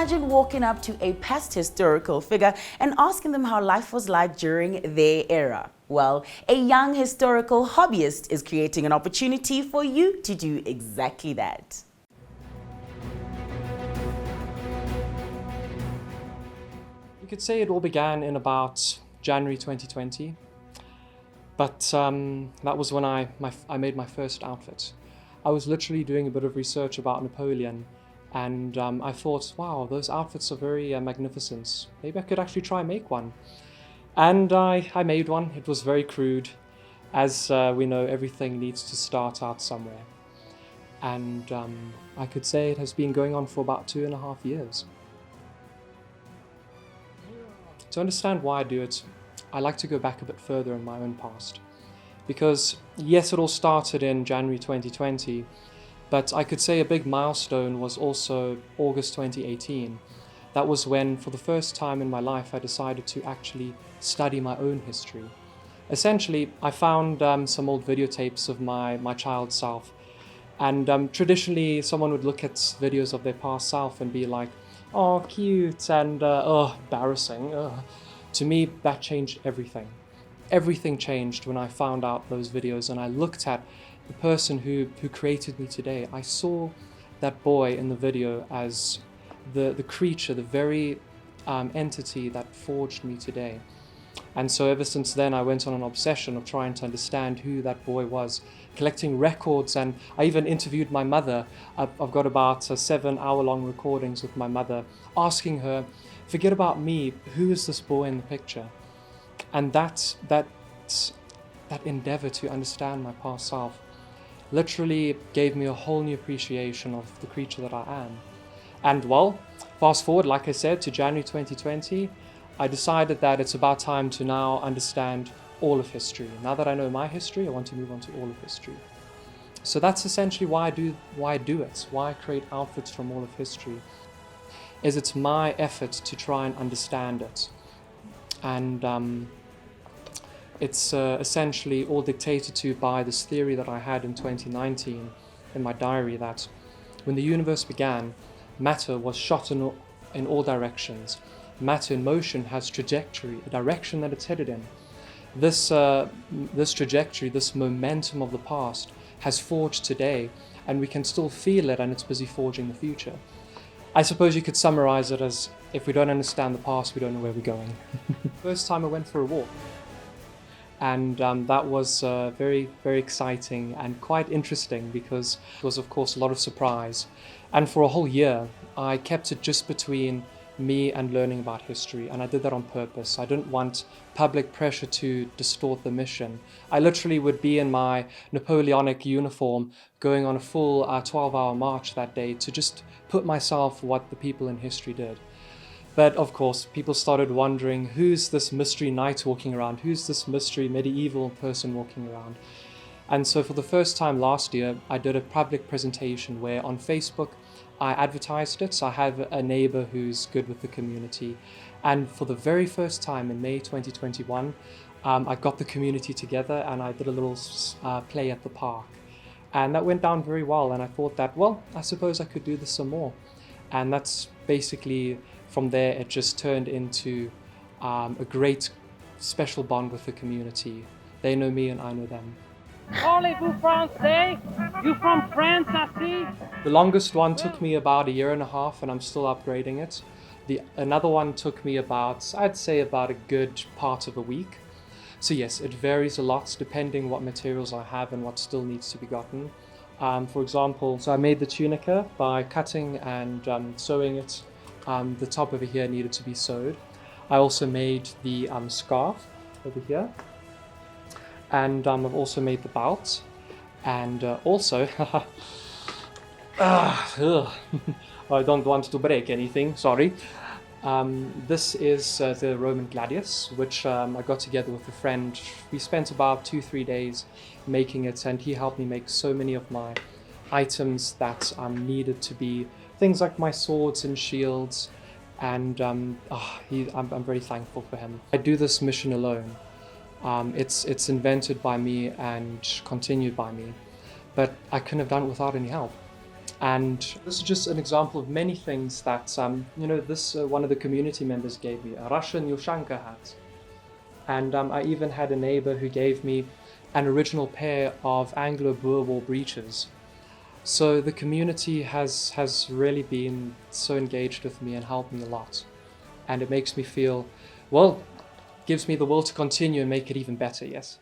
Imagine walking up to a past historical figure and asking them how life was like during their era. Well, a young historical hobbyist is creating an opportunity for you to do exactly that. You could say it all began in about January 2020, but that was when I made my first outfit. I was literally doing a bit of research about Napoleon, and I thought, wow, those outfits are very magnificent. Maybe I could actually try and make one. And I made one. It was very crude. As we know, everything needs to start out somewhere. And I could say it has been going on for about 2.5 years. To understand why I do it, I like to go back a bit further in my own past. Because yes, it all started in January 2020, but I could say a big milestone was also August 2018. That was when, for the first time in my life, I decided to actually study my own history. Essentially, I found some old videotapes of my child self. And traditionally, someone would look at videos of their past self and be like, oh, cute, and oh, embarrassing. To me, that changed everything. Everything changed when I found out those videos and I looked at the person who created me today. I saw that boy in the video as the creature, the very entity that forged me today. And so ever since then, I went on an obsession of trying to understand who that boy was, collecting records, and I even interviewed my mother. I've got about 7-hour-long recordings with my mother, asking her, forget about me, who is this boy in the picture? And that endeavor to understand my past self literally gave me a whole new appreciation of the creature that I am. And well, fast forward, like I said, to January 2020, I decided that it's about time to now understand all of history. Now that I know my history, I want to move on to all of history. So that's essentially why I do it, why I create outfits from all of history, is it's my effort to try and understand it. And it's essentially all dictated to by this theory that I had in 2019 in my diary, that when the universe began, matter was shot in all directions. Matter in motion has trajectory, a direction that it's headed in. This trajectory, this momentum of the past has forged today, and we can still feel it, and it's busy forging the future. I suppose you could summarize it as, if we don't understand the past, we don't know where we're going. First time I went for a walk, and that was very, very exciting and quite interesting, because it was, of course, a lot of surprise. And for a whole year, I kept it just between me and learning about history, and I did that on purpose. I didn't want public pressure to distort the mission. I literally would be in my Napoleonic uniform going on a full 12-hour march that day to just put myself what the people in history did. But of course, people started wondering, who's this mystery knight walking around? Who's this mystery medieval person walking around? And so for the first time last year, I did a public presentation where on Facebook, I advertised it. So I have a neighbor who's good with the community. And for the very first time in May 2021, I got the community together and I did a little play at the park. And that went down very well. And I thought that, well, I suppose I could do this some more. And that's basically, from there, it just turned into a great special bond with the community. They know me and I know them. Parlez-vous français? You from France, I see? The longest one took me about 1.5 years, and I'm still upgrading it. Another one took me about, I'd say about a good part of a week. So yes, it varies a lot depending what materials I have and what still needs to be gotten. For example, so I made the tunica by cutting and sewing it. The top over here needed to be sewed. I also made the scarf over here. And I've also made the belt. And also, I don't want to break anything, sorry. This is the Roman gladius, which I got together with a friend. We spent about 2-3 days making it, and he helped me make so many of my items that needed to be things like my swords and shields, and I'm very thankful for him. I do this mission alone. It's invented by me and continued by me, but I couldn't have done it without any help. And this is just an example of many things that, this one of the community members gave me, a Russian Yushanka hat. And I even had a neighbor who gave me an original pair of Anglo-Boer War breeches. So the community has really been so engaged with me and helped me a lot. And it makes me feel, well, gives me the will to continue and make it even better, yes.